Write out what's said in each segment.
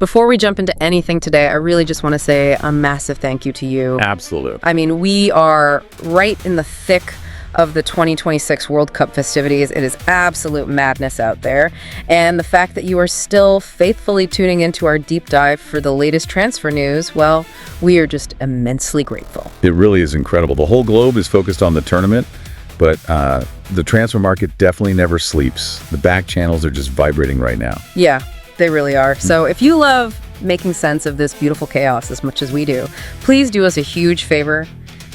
Before we jump into anything today, I really just want to say a massive thank you to you. Absolutely. I mean, we are right in the thick of the 2026 World Cup festivities. It is absolute madness out there. And the fact that you are still faithfully tuning into our deep dive for the latest transfer news, well, we are just immensely grateful. It really is incredible. The whole globe is focused on the tournament, but the transfer market definitely never sleeps. The back channels are just vibrating right now. Yeah, they really are. So if you love making sense of this beautiful chaos as much as we do, please do us a huge favor.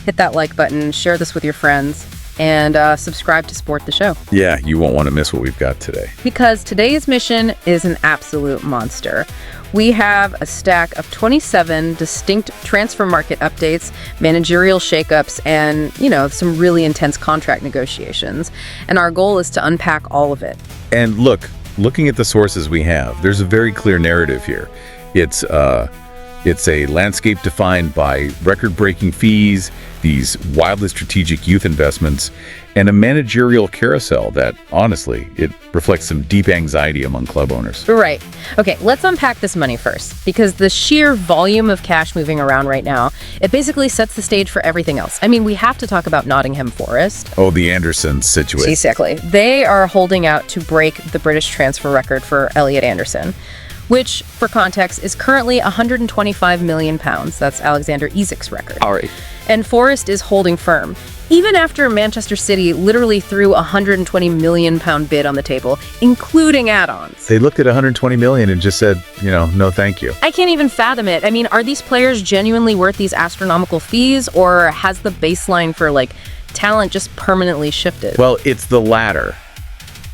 Hit that like button, share this with your friends, and subscribe to support the show. Yeah, you won't want to miss what we've got today. Because today's mission is an absolute monster. We have a stack of 27 distinct transfer market updates, managerial shakeups, and, some really intense contract negotiations. And our goal is to unpack all of it. And looking at the sources we have, there's a very clear narrative here. It's a landscape defined by record-breaking fees, these wildly strategic youth investments, and a managerial carousel that, honestly, it reflects some deep anxiety among club owners. Right. Okay, let's unpack this money first, because the sheer volume of cash moving around right now, it basically sets the stage for everything else. I mean, we have to talk about Nottingham Forest. Oh, the Anderson situation. Exactly. They are holding out to break the British transfer record for Elliot Anderson, which, for context, is currently £125 million. That's Alexander Isak's record. All right. And Forest is holding firm, even after Manchester City literally threw a £120 million bid on the table, including add-ons. They looked at $120 million and just said, no thank you. I can't even fathom it. I mean, are these players genuinely worth these astronomical fees, or has the baseline for, talent just permanently shifted? Well, it's the latter.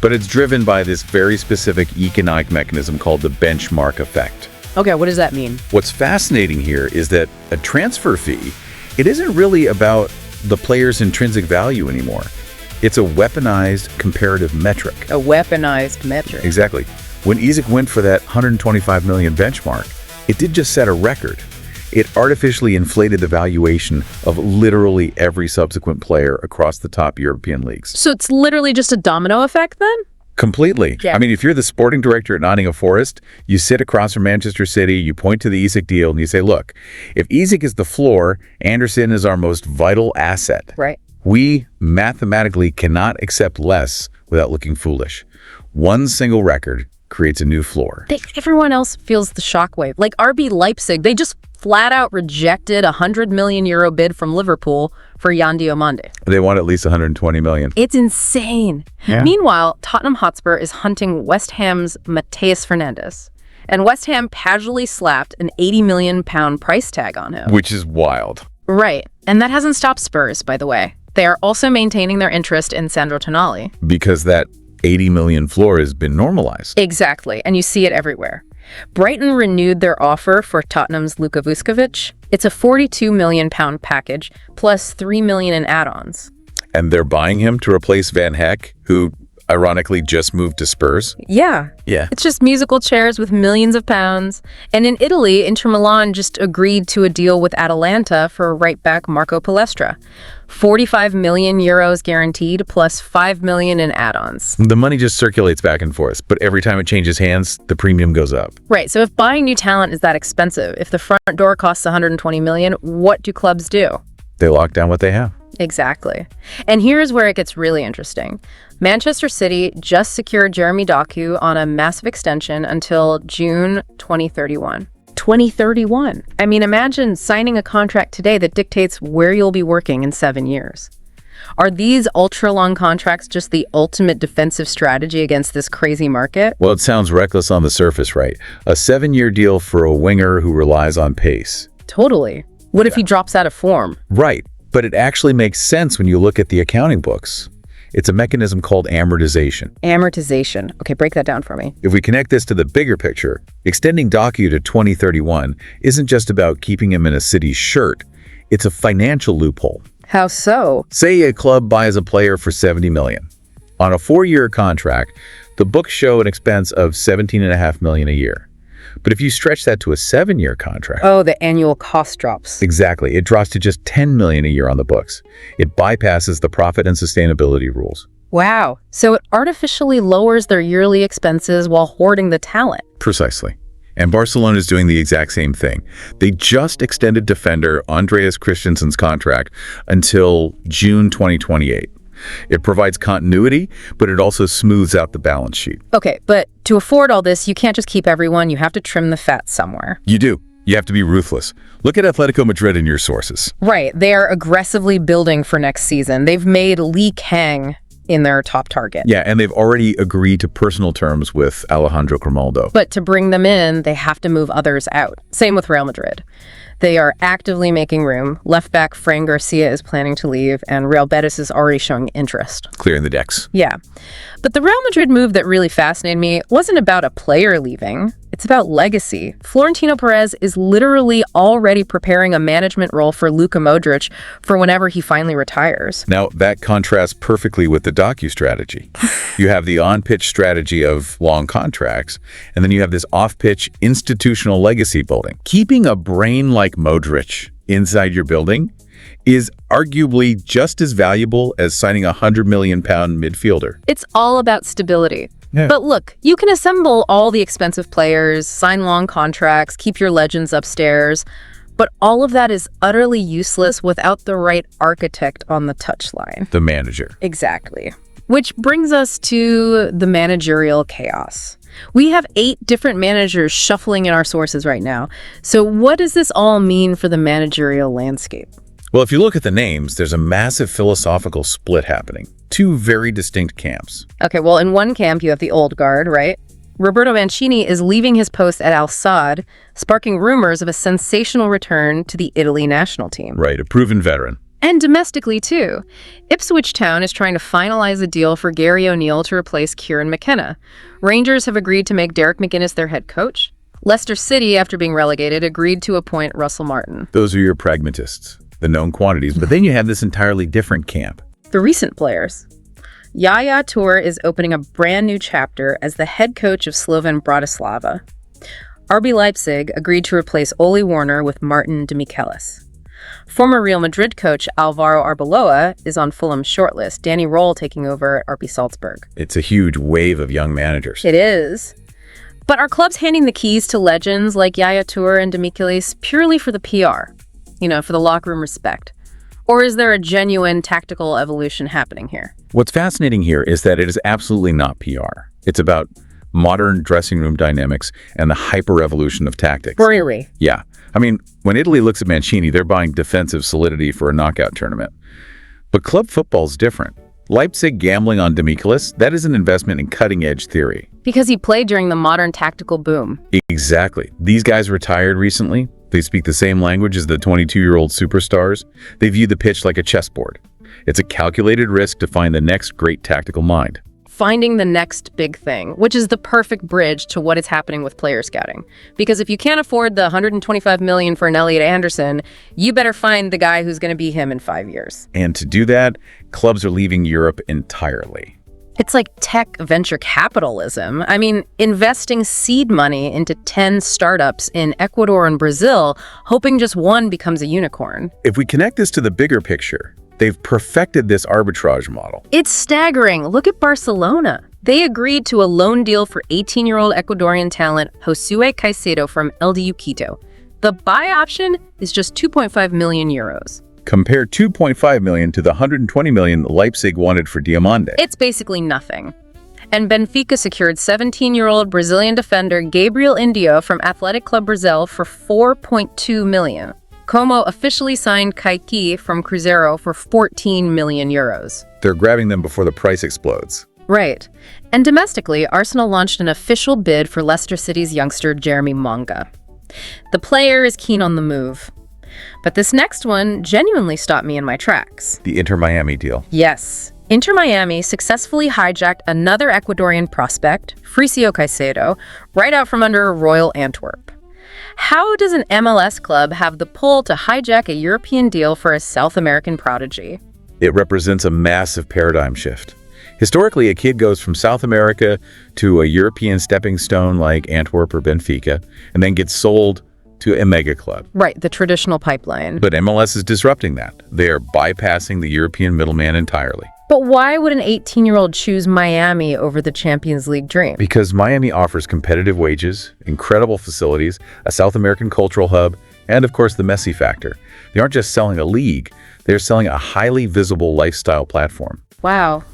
But it's driven by this very specific economic mechanism called the benchmark effect. Okay, what does that mean? What's fascinating here is that a transfer fee, it isn't really about the player's intrinsic value anymore. It's a weaponized comparative metric. A weaponized metric. Exactly. When Isak went for that 125 million benchmark, it did just set a record. It artificially inflated the valuation of literally every subsequent player across the top European leagues. So it's literally just a domino effect then? Completely. Yeah. I mean, if you're the sporting director at Nottingham Forest, you sit across from Manchester City, you point to the Isak deal, and you say, look, if Isak is the floor, Anderson is our most vital asset. Right. We mathematically cannot accept less without looking foolish. One single record creates a new floor. Everyone else feels the shockwave. Like RB Leipzig, they just flat out rejected a €100 million bid from Liverpool for Yan Diomande. They want at least 120 million. It's insane. Yeah. Meanwhile, Tottenham Hotspur is hunting West Ham's Mateus Fernandes. And West Ham casually slapped an £80 million price tag on him. Which is wild. Right. And that hasn't stopped Spurs, by the way. They are also maintaining their interest in Sandro Tonali. Because that 80 million floor has been normalized. Exactly. And you see it everywhere. Brighton renewed their offer for Tottenham's Luka Vuskovic. It's a £42 million package plus $3 million in add-ons. And they're buying him to replace Van Heck, who ironically just moved to Spurs. Yeah. It's just musical chairs with millions of pounds. And in Italy, Inter Milan just agreed to a deal with Atalanta for right back Marco Palestra. 45 million euros guaranteed plus 5 million in add-ons. The money just circulates back and forth, but every time it changes hands, the premium goes up. Right. So if buying new talent is that expensive, if the front door costs 120 million, what do clubs do? They lock down what they have. Exactly. And here's where it gets really interesting. Manchester City just secured Jeremy Doku on a massive extension until June 2031. 2031. I mean, imagine signing a contract today that dictates where you'll be working in 7 years. Are these ultra-long contracts just the ultimate defensive strategy against this crazy market? Well, it sounds reckless on the surface, right? A 7-year deal for a winger who relies on pace. Totally. What if he drops out of form? Right. But it actually makes sense when you look at the accounting books. It's a mechanism called amortization. Amortization. Okay, break that down for me. If we connect this to the bigger picture, extending Doku to 2031 isn't just about keeping him in a City's shirt. It's a financial loophole. How so? Say a club buys a player for $70 million. On a 4-year contract, the books show an expense of $17.5 million a year. But if you stretch that to a 7-year contract... Oh, the annual cost drops. Exactly. It drops to just $10 million a year on the books. It bypasses the profit and sustainability rules. Wow. So it artificially lowers their yearly expenses while hoarding the talent. Precisely. And Barcelona is doing the exact same thing. They just extended defender Andreas Christensen's contract until June 2028. It provides continuity, but it also smooths out the balance sheet. Okay, but to afford all this, you can't just keep everyone. You have to trim the fat somewhere. You do. You have to be ruthless. Look at Atletico Madrid in your sources. Right. They are aggressively building for next season. They've made Lee Kang in their top target. Yeah, and they've already agreed to personal terms with Alejandro Grimaldo. But to bring them in, they have to move others out. Same with Real Madrid. They are actively making room. Left back Fran García is planning to leave, and Real Betis is already showing interest. Clearing the decks. Yeah. But the Real Madrid move that really fascinated me wasn't about a player leaving. It's about legacy. Florentino Pérez is literally already preparing a management role for Luka Modrić for whenever he finally retires. Now, that contrasts perfectly with the Doku strategy. You have the on-pitch strategy of long contracts, and then you have this off-pitch institutional legacy building. Keeping a brain like Modrić inside your building is arguably just as valuable as signing a £100 million midfielder. It's all about stability. Yeah. But look, you can assemble all the expensive players, sign long contracts, keep your legends upstairs, but all of that is utterly useless without the right architect on the touchline. The manager. Exactly. Which brings us to the managerial chaos. We have 8 different managers shuffling in our sources right now. So what does this all mean for the managerial landscape? Well, if you look at the names, there's a massive philosophical split happening. 2 very distinct camps. Okay, well, in one camp, you have the old guard, right? Roberto Mancini is leaving his post at Al Sadd, sparking rumors of a sensational return to the Italy national team. Right, a proven veteran. And domestically, too. Ipswich Town is trying to finalize a deal for Gary O'Neill to replace Kieran McKenna. Rangers have agreed to make Derek McGuinness their head coach. Leicester City, after being relegated, agreed to appoint Russell Martin. Those are your pragmatists, the known quantities. But then you have this entirely different camp. The recent players. Yaya Toure is opening a brand new chapter as the head coach of Slovan Bratislava. RB Leipzig agreed to replace Ole Werner with Martín Demichelis. Former Real Madrid coach Alvaro Arbeloa is on Fulham's shortlist, Danny Roll taking over at RB Salzburg. It's a huge wave of young managers. It is. But are clubs handing the keys to legends like Yaya Toure and Demichelis purely for the PR? For the locker room respect? Or is there a genuine tactical evolution happening here? What's fascinating here is that it is absolutely not PR. It's about modern dressing room dynamics and the hyper-evolution of tactics. Really? Yeah. I mean, when Italy looks at Mancini, they're buying defensive solidity for a knockout tournament. But club football's different. Leipzig gambling on Demichelis, that is an investment in cutting-edge theory. Because he played during the modern tactical boom. Exactly. These guys retired recently. They speak the same language as the 22-year-old superstars. They view the pitch like a chessboard. It's a calculated risk to find the next great tactical mind. Finding the next big thing, which is the perfect bridge to what is happening with player scouting. Because if you can't afford the $125 million for an Elliot Anderson, you better find the guy who's going to be him in 5 years. And to do that, clubs are leaving Europe entirely. It's like tech venture capitalism. I mean, investing seed money into 10 startups in Ecuador and Brazil, hoping just one becomes a unicorn. If we connect this to the bigger picture, they've perfected this arbitrage model. It's staggering. Look at Barcelona. They agreed to a loan deal for 18-year-old Ecuadorian talent Josué Caicedo from LDU Quito. The buy option is just 2.5 million euros. Compare 2.5 million to the 120 million Leipzig wanted for Diomande. It's basically nothing. And Benfica secured 17-year-old Brazilian defender Gabriel Indio from Athletic Club Brazil for 4.2 million. Como officially signed Kaique from Cruzeiro for 14 million euros. They're grabbing them before the price explodes. Right. And domestically, Arsenal launched an official bid for Leicester City's youngster Jeremy Monga. The player is keen on the move. But this next one genuinely stopped me in my tracks. The Inter Miami deal. Yes. Inter Miami successfully hijacked another Ecuadorian prospect, Fricio Caicedo, right out from under Royal Antwerp. How does an MLS club have the pull to hijack a European deal for a South American prodigy? It represents a massive paradigm shift. Historically, a kid goes from South America to a European stepping stone like Antwerp or Benfica, and then gets sold to a mega club. Right, the traditional pipeline. But MLS is disrupting that. They are bypassing the European middleman entirely. But why would an 18-year-old choose Miami over the Champions League dream? Because Miami offers competitive wages, incredible facilities, a South American cultural hub, and of course the Messi factor. They aren't just selling a league, they're selling a highly visible lifestyle platform. Wow.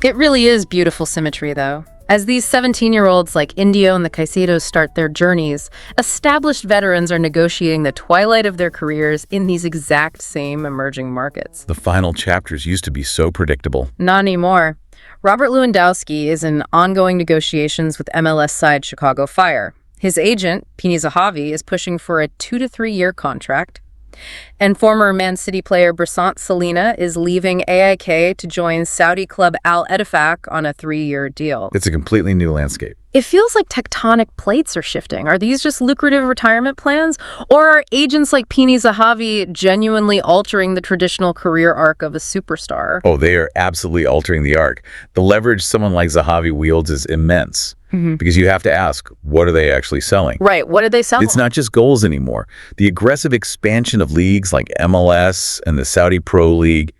It really is beautiful symmetry, though. As these 17-year-olds like Indio and the Caicedos start their journeys, established veterans are negotiating the twilight of their careers in these exact same emerging markets. The final chapters used to be so predictable. Not anymore. Robert Lewandowski is in ongoing negotiations with MLS side Chicago Fire. His agent, Pini Zahavi, is pushing for a 2 to 3 year contract. And former Man City player Bersant Salina is leaving AIK to join Saudi club Al Ettifaq on a 3-year deal. It's a completely new landscape. It feels like tectonic plates are shifting. Are these just lucrative retirement plans? Or are agents like Pini Zahavi genuinely altering the traditional career arc of a superstar? Oh, they are absolutely altering the arc. The leverage someone like Zahavi wields is immense. Because you have to ask, what are they actually selling? Right, what did they sell? It's not just goals anymore. The aggressive expansion of leagues like MLS and the Saudi Pro League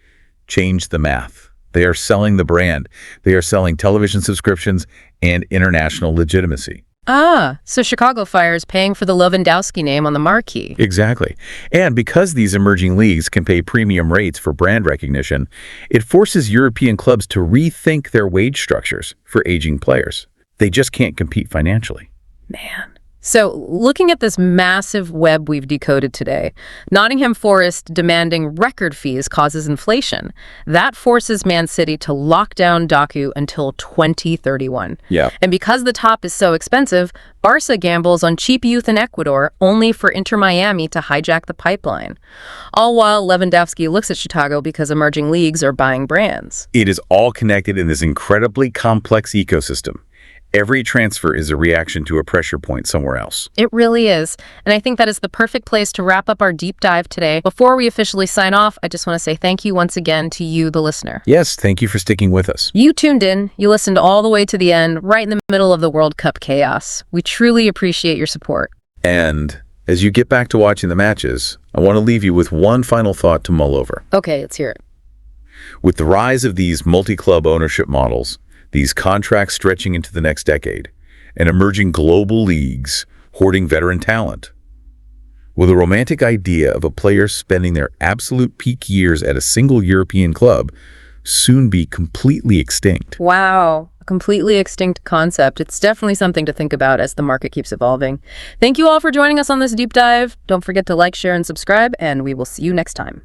changed the math. They are selling the brand. They are selling television subscriptions and international legitimacy. Ah, so Chicago Fire is paying for the Lewandowski name on the marquee. Exactly. And because these emerging leagues can pay premium rates for brand recognition, it forces European clubs to rethink their wage structures for aging players. They just can't compete financially. Man. So looking at this massive web we've decoded today, Nottingham Forest demanding record fees causes inflation. That forces Man City to lock down Doku until 2031. Yeah. And because the top is so expensive, Barca gambles on cheap youth in Ecuador only for Inter Miami to hijack the pipeline. All while Lewandowski looks at Chicago because emerging leagues are buying brands. It is all connected in this incredibly complex ecosystem. Every transfer is a reaction to a pressure point somewhere else. It really is. And I think that is the perfect place to wrap up our deep dive today. Before we officially sign off, I just want to say thank you once again to you, the listener. Yes, thank you for sticking with us. You tuned in. You listened all the way to the end, right in the middle of the World Cup chaos. We truly appreciate your support. And as you get back to watching the matches, I want to leave you with one final thought to mull over. Okay, let's hear it. With the rise of these multi-club ownership models, these contracts stretching into the next decade, and emerging global leagues hoarding veteran talent, will the romantic idea of a player spending their absolute peak years at a single European club soon be completely extinct? Wow, a completely extinct concept. It's definitely something to think about as the market keeps evolving. Thank you all for joining us on this deep dive. Don't forget to like, share, and subscribe, and we will see you next time.